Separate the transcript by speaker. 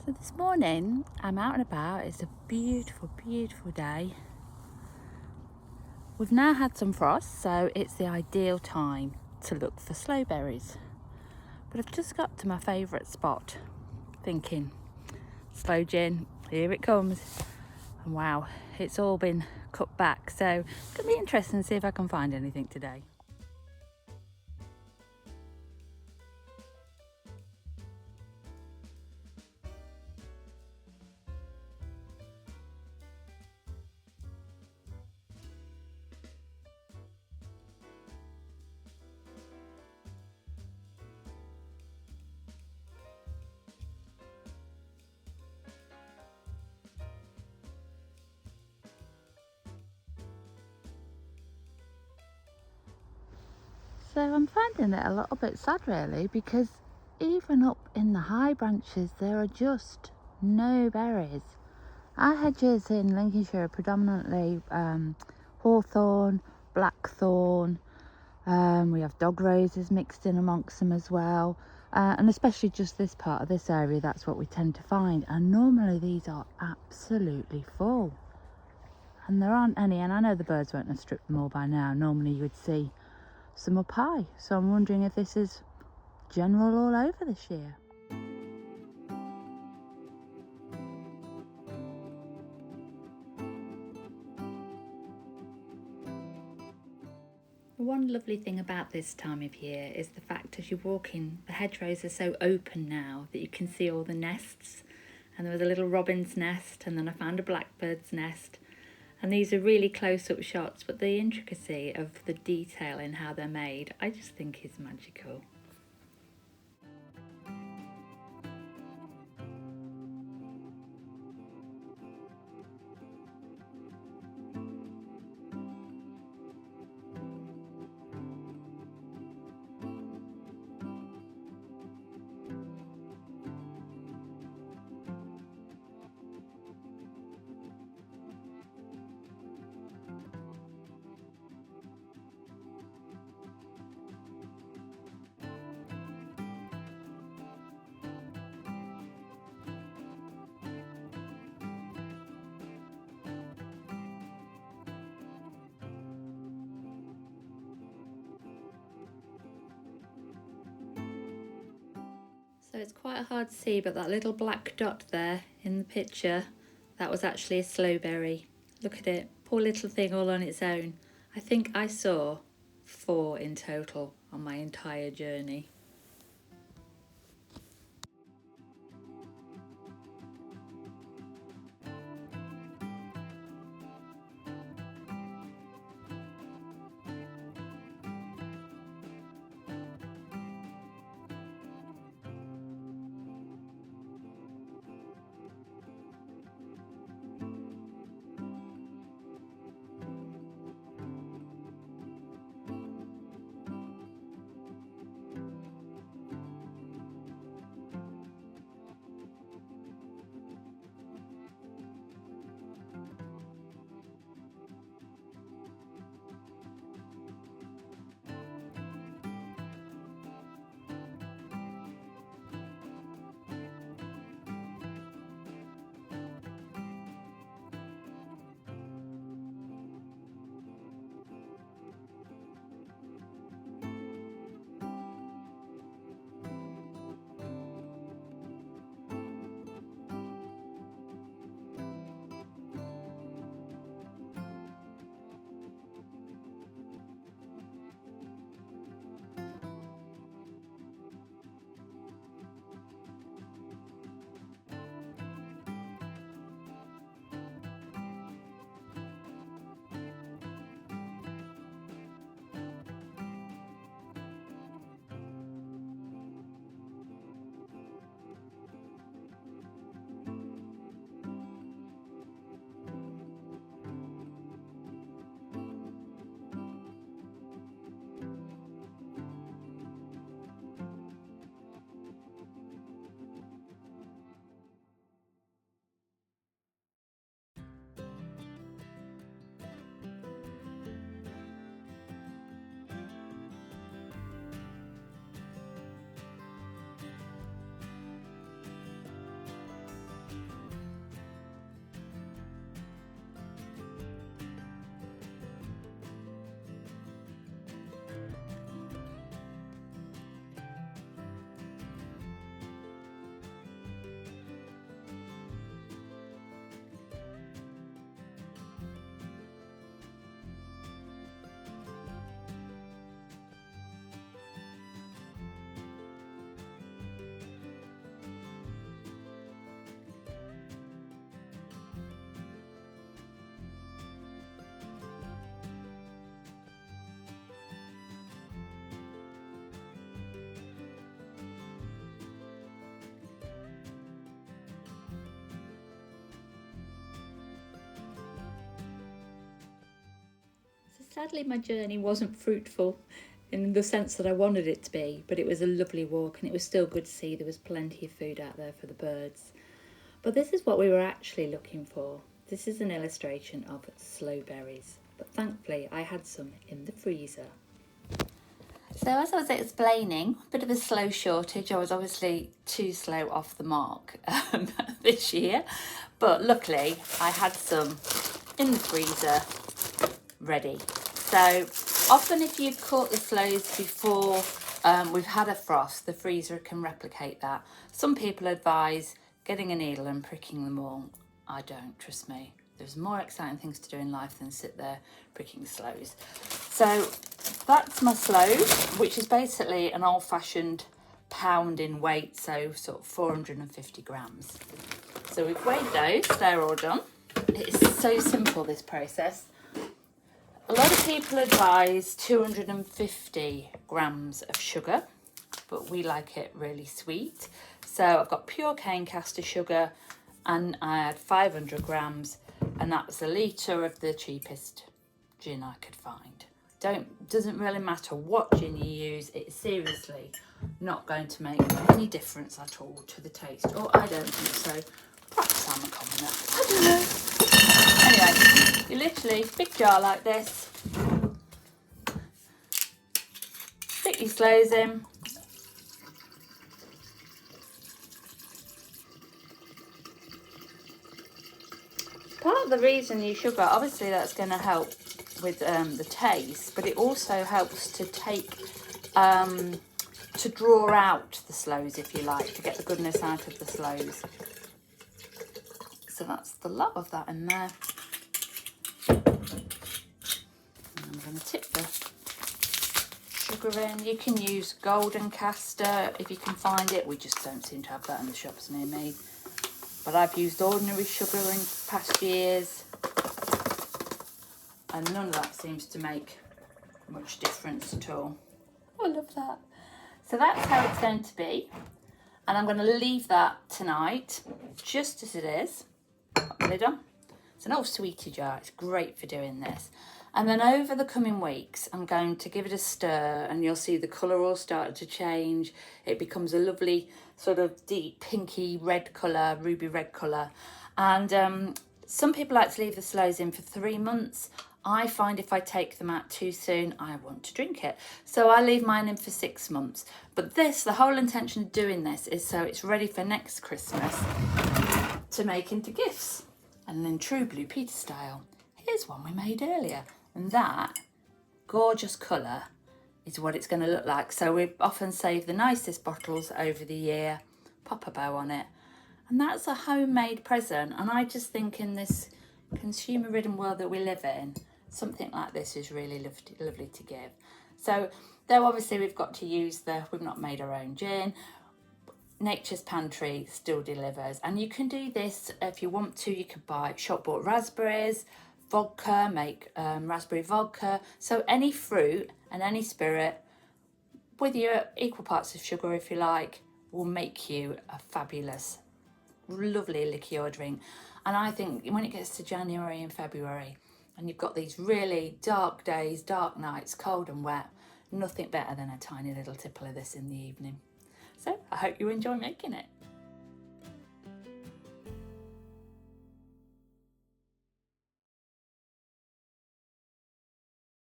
Speaker 1: So this morning I'm out and about. It's a beautiful, beautiful day. We've now had some frost, so it's the ideal time to look for sloe berries. But I've just got to my favourite spot, thinking, sloe gin, here it comes. And wow, it's all been cut back, so it's going to be interesting to see if I can find anything today. So I'm finding it a little bit sad really, because even up in the high branches there are just no berries. Our hedges in Lincolnshire are predominantly hawthorn, blackthorn. We have dog roses mixed in amongst them as well, and especially just this part of this area, that's what we tend to find. And normally these are absolutely full, and there aren't any. And I know the birds won't have stripped them all by now. Normally you would see some up high, so I'm wondering if this is general all over this year. One lovely thing about this time of year is the fact as you walk in, the hedgerows are so open now that you can see all the nests. And there was a little robin's nest, and then I found a blackbird's nest. And these are really close-up shots, but the intricacy of the detail in how they're made, I just think is magical. So it's quite hard to see, but that little black dot there in the picture, that was actually a slowberry. Look at it, poor little thing all on its own. I think I saw 4 in total on my entire journey. Sadly, my journey wasn't fruitful in the sense that I wanted it to be, but it was a lovely walk and it was still good to see there was plenty of food out there for the birds. But this is what we were actually looking for. This is an illustration of sloe berries, but thankfully I had some in the freezer. So as I was explaining, a bit of a sloe shortage. I was obviously too slow off the mark this year, but luckily I had some in the freezer ready. So often if you've caught the sloes before we've had a frost, the freezer can replicate that. Some people advise getting a needle and pricking them all. I don't, trust me. There's more exciting things to do in life than sit there pricking sloes. So that's my sloe, which is basically an old-fashioned pound in weight, so sort of 450 grams. So we've weighed those, they're all done. It's so simple, this process. A lot of people advise 250 grams of sugar, but we like it really sweet. So I've got pure cane castor sugar and I had 500 grams, and that was a litre of the cheapest gin I could find. Doesn't really matter what gin you use, it's seriously not going to make any difference at all to the taste. Or I don't think so. Perhaps I'm a commoner. I don't know. Anyway, you literally, big jar like this, stick your sloes in. Part of the reason you sugar, obviously that's going to help with the taste, but it also helps to to draw out the sloes, if you like, to get the goodness out of the sloes. So that's the lot of that in there. And I'm going to tip the sugar in. You can use golden castor if you can find it. We just don't seem to have that in the shops near me. But I've used ordinary sugar in past years, and none of that seems to make much difference at all. I love that. So that's how it's going to be. And I'm going to leave that tonight, just as it is. Put the lid on. It's an old sweetie jar. It's great for doing this. And then over the coming weeks, I'm going to give it a stir, and you'll see the colour all start to change. It becomes a lovely sort of deep pinky red colour, ruby red colour. And some people like to leave the sloes in for 3 months. I find if I take them out too soon, I want to drink it. So I leave mine in for 6 months. But the whole intention of doing this is so it's ready for next Christmas to make into gifts. And in true Blue Peter style, here's one we made earlier. And that gorgeous colour is what it's going to look like. So we often save the nicest bottles over the year, pop a bow on it. And that's a homemade present. And I just think in this consumer-ridden world that we live in, something like this is really lovely to give. So though obviously we've got to use we've not made our own gin, Nature's Pantry still delivers. And you can do this if you want to. You could buy shop-bought raspberries, vodka, make raspberry vodka. So any fruit and any spirit with your equal parts of sugar, if you like, will make you a fabulous, lovely liqueur drink. And I think when it gets to January and February and you've got these really dark days, dark nights, cold and wet, nothing better than a tiny little tipple of this in the evening. So I hope you enjoy making it.